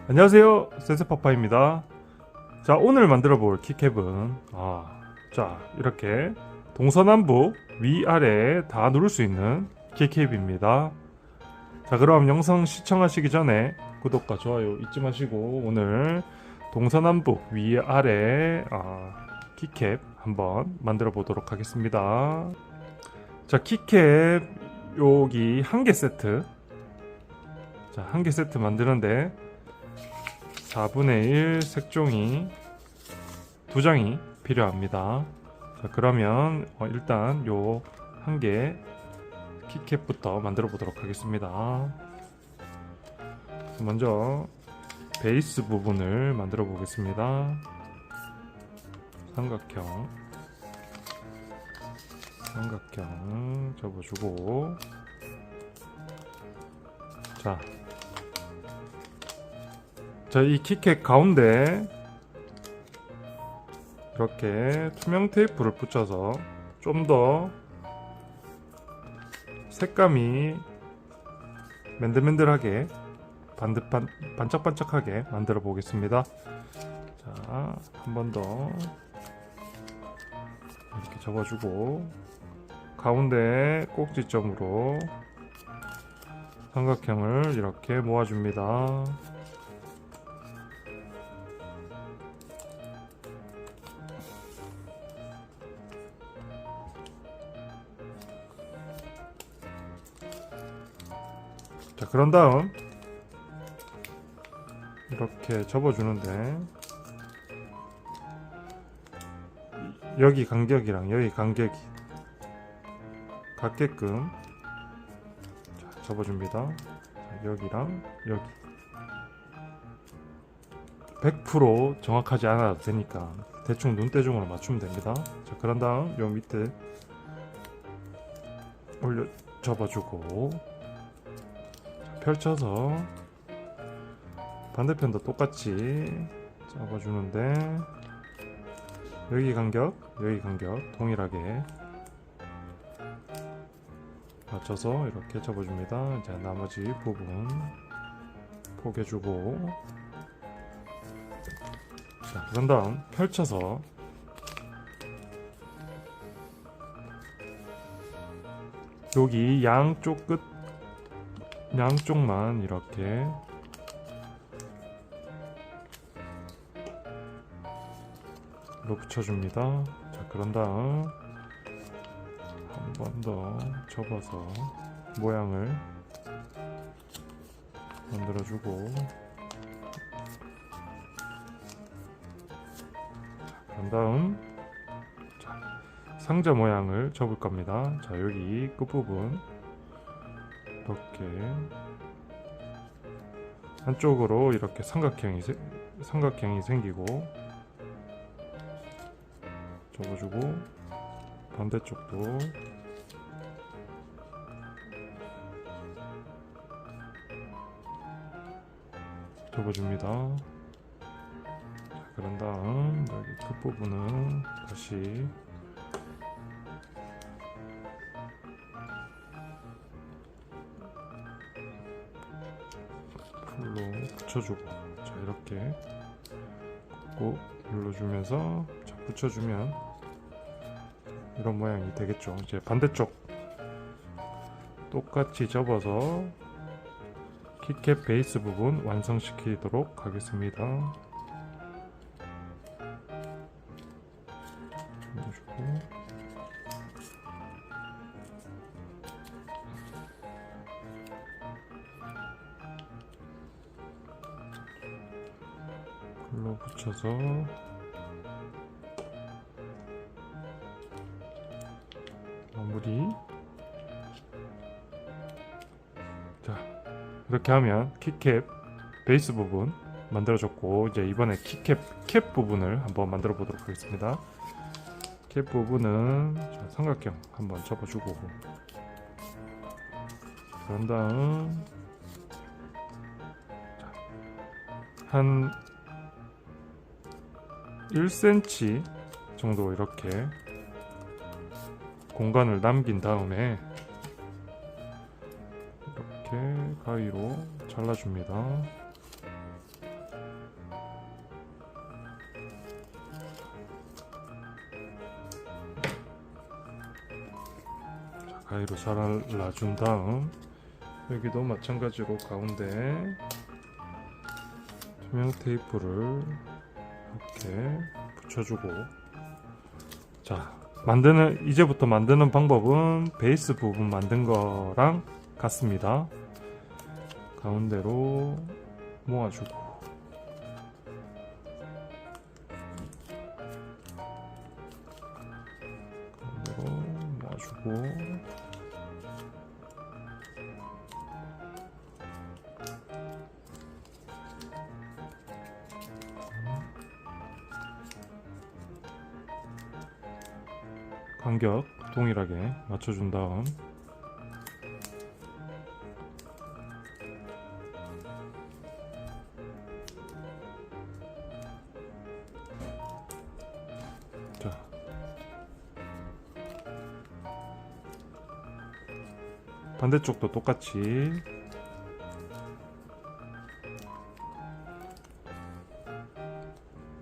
안녕하세요, 센세파파입니다. 자, 오늘 만들어 볼 키캡은 이렇게 동서남북 위아래 다 누를 수 있는 키캡입니다. 자, 그럼 영상 시청하시기 전에 구독과 좋아요 잊지 마시고 오늘 동서남북 위아래 키캡 한번 만들어 보도록 하겠습니다. 자, 키캡 여기 한 개 세트. 자, 한 개 세트 만드는데 4분의 1 색종이 2장이 필요합니다. 자, 그러면 일단 요 한 개 키캡부터 만들어 보도록 하겠습니다. 먼저 베이스 부분을 만들어 보겠습니다. 삼각형 접어주고, 자, 이 키캡 가운데 이렇게 투명 테이프를 붙여서 좀 더 색감이 맨들맨들하게 반짝반짝하게 만들어 보겠습니다. 자, 한 번 더 이렇게 접어주고 가운데 꼭지점으로 삼각형을 이렇게 모아줍니다. 자, 그런 다음 이렇게 접어주는데 여기 간격이랑 여기 간격이 같게끔 접어줍니다. 자, 여기랑 여기 100% 정확하지 않아도 되니까 대충 눈대중으로 맞추면 됩니다. 자, 그런 다음 요 밑에 올려 접어주고 펼쳐서 반대편도 똑같이 접어주는데 여기 간격 동일하게 맞춰서 이렇게 접어줍니다. 이제 나머지 부분 포개주고, 자, 그런 다음 펼쳐서 여기 양쪽만 이렇게 붙여줍니다. 자, 그런 다음 한 번 더 접어서 모양을 만들어주고, 자, 그런 다음 상자 모양을 접을 겁니다. 자, 여기 끝부분 이렇게 한쪽으로 이렇게 삼각형이 생기고 접어주고 반대쪽도 접어줍니다. 자, 그런 다음 여기 끝부분은 다시 풀로 붙여주고, 자, 이렇게 꾹 눌러주면서 붙여주면 이런 모양이 되겠죠. 이제 반대쪽 똑같이 접어서 키캡 베이스 부분 완성시키도록 하겠습니다. 눌러주고, 풀로 붙여서 마무리. 자, 이렇게 하면 키캡 베이스 부분 만들어졌고, 이제 이번에 캡 부분을 한번 만들어 보도록 하겠습니다. 캡 부분은 삼각형 한번 접어주고, 그런 다음 한 1cm 정도 이렇게 공간을 남긴 다음에 이렇게 가위로 잘라줍니다. 가위로 잘라준 다음 여기도 마찬가지로 가운데 투명 테이프를 이렇게 붙여주고, 자, 이제부터 만드는 방법은 베이스 부분 만든 거랑 같습니다. 가운데로 모아주고, 가운데로 모아주고, 간격 동일하게 맞춰준 다음 자, 반대쪽도 똑같이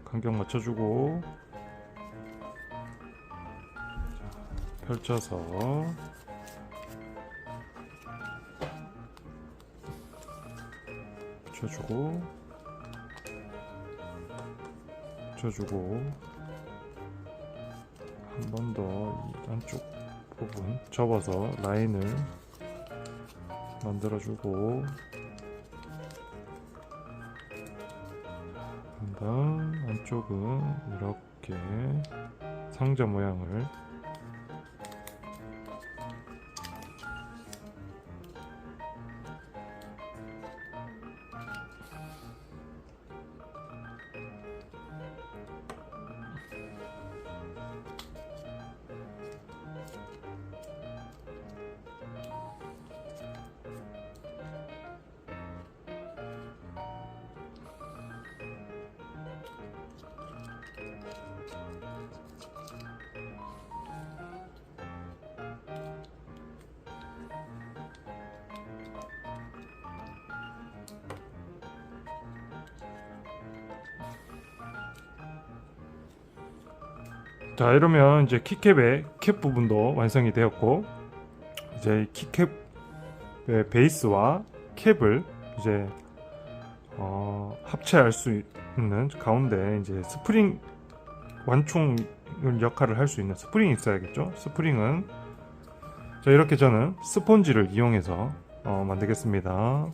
간격 맞춰주고 펼쳐서 붙여주고 한 번 더 이 안쪽 부분 접어서 라인을 만들어주고, 다음 안쪽은 이렇게 상자 모양을 자, 이러면 이제 키캡의 캡 부분도 완성이 되었고, 이제 키캡의 베이스와 캡을 이제 합체할 수 있는 가운데 이제 스프링 완충 역할을 할 수 있는 스프링이 있어야겠죠. 스프링은 자, 이렇게 저는 스펀지를 이용해서 만들겠습니다.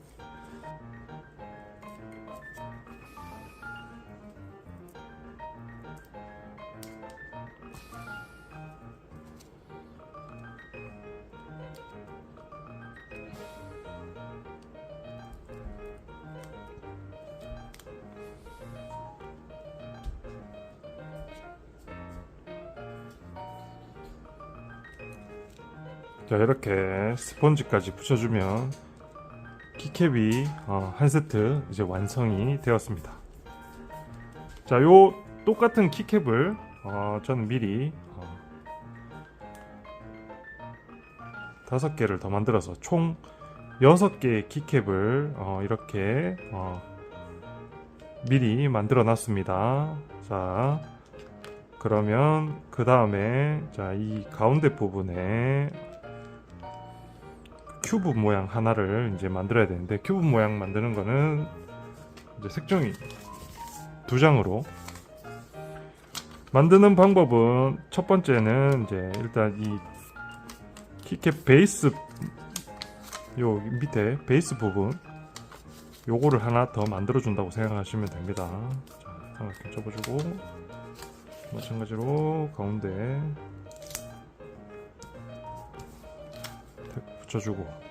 자, 이렇게 스펀지까지 붙여주면 키캡이 한 세트 이제 완성이 되었습니다. 자, 요 똑같은 키캡을 저는 미리 5개를 더 만들어서 총 6개의 키캡을 이렇게 미리 만들어 놨습니다. 자, 그러면 그 다음에 이 가운데 부분에 큐브 모양 하나를 이제 만들어야 되는데, 큐브 모양 만드는 거는 이제 색종이 2장으로 만드는 방법은, 첫 번째는 이제 일단 이 키캡 베이스 요 밑에 베이스 부분 요거를 하나 더 만들어 준다고 생각하시면 됩니다. 자, 이렇게 접어주고 마찬가지로 가운데 탭 붙여주고,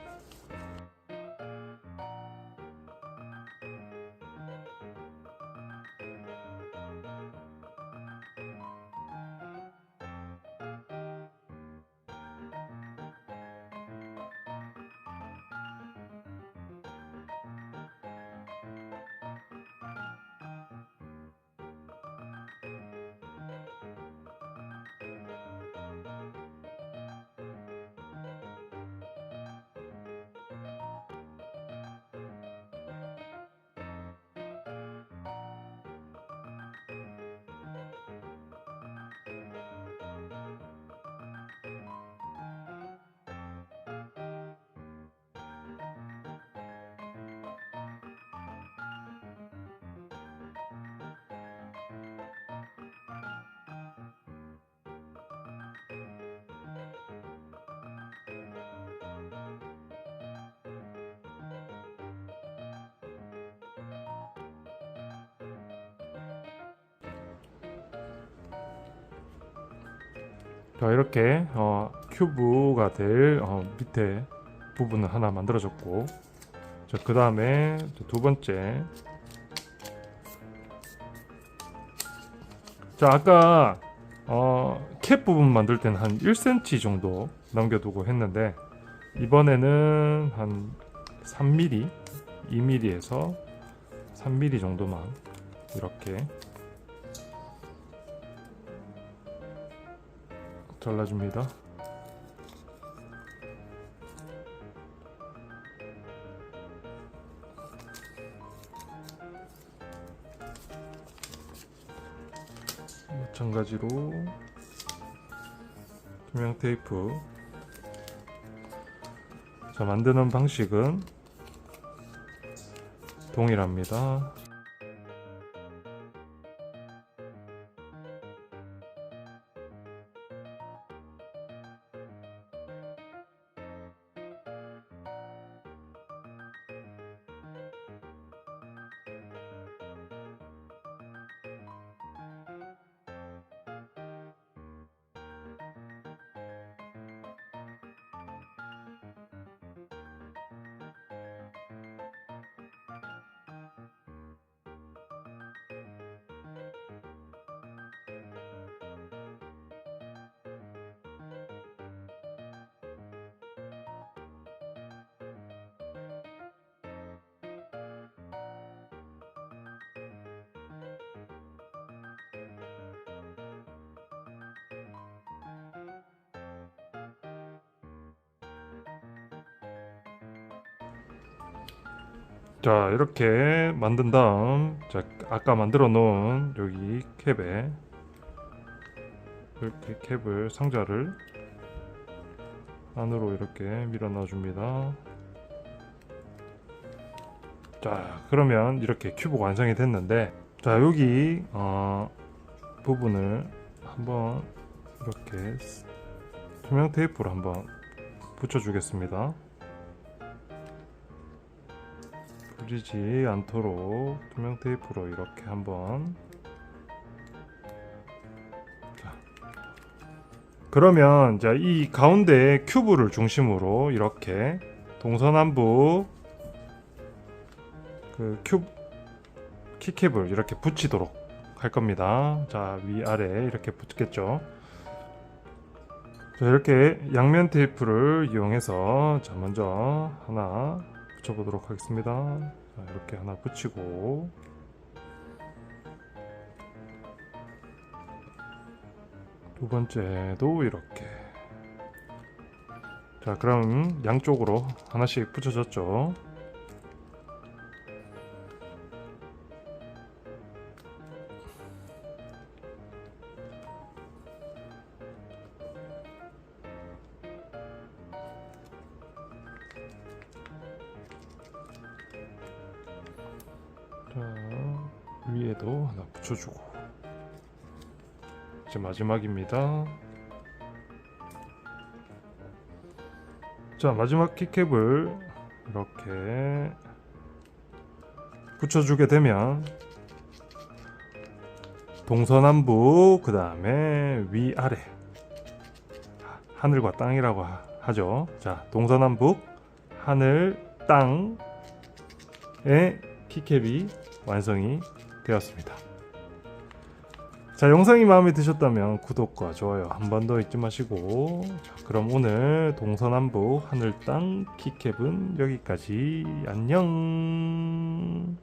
자, 이렇게 큐브가 될 밑에 부분을 하나 만들어졌고, 자, 그 다음에 두 번째, 자, 아까 캡 부분 만들 때는 한 1cm 정도 남겨두고 했는데, 이번에는 한 3mm, 2mm에서 3mm 정도만 이렇게 잘라줍니다. 마찬가지로 투명 테이프. 자, 만드는 방식은 동일합니다. 자, 이렇게 만든 다음, 자, 아까 만들어 놓은 여기 캡에 이렇게 캡을, 상자를 안으로 이렇게 밀어 넣어 줍니다. 자, 그러면 이렇게 큐브가 완성이 됐는데, 자, 여기 부분을 한번 이렇게 투명 테이프로 한번 붙여 주겠습니다. 부리지 않도록 투명 테이프로 이렇게 한번. 자, 그러면 자, 이 가운데 큐브를 중심으로 이렇게 동서남북 그 키캡을 이렇게 붙이도록 할 겁니다. 자, 위아래 이렇게 붙겠죠. 자, 이렇게 양면 테이프를 이용해서 자, 먼저 하나 붙여보도록 하겠습니다. 자, 이렇게 하나 붙이고, 두 번째도 이렇게. 자, 그럼 양쪽으로 하나씩 붙여졌죠. 자, 위에도 하나 붙여주고, 이제 마지막입니다. 자, 마지막 키캡을 이렇게 붙여주게 되면 동서남북, 그 다음에 위아래, 하늘과 땅이라고 하죠. 자, 동서남북, 하늘, 땅의 키캡이 완성이 되었습니다. 자, 영상이 마음에 드셨다면 구독과 좋아요 한 번 더 잊지 마시고, 자, 그럼 오늘 동서남북 하늘 땅 키캡은 여기까지. 안녕.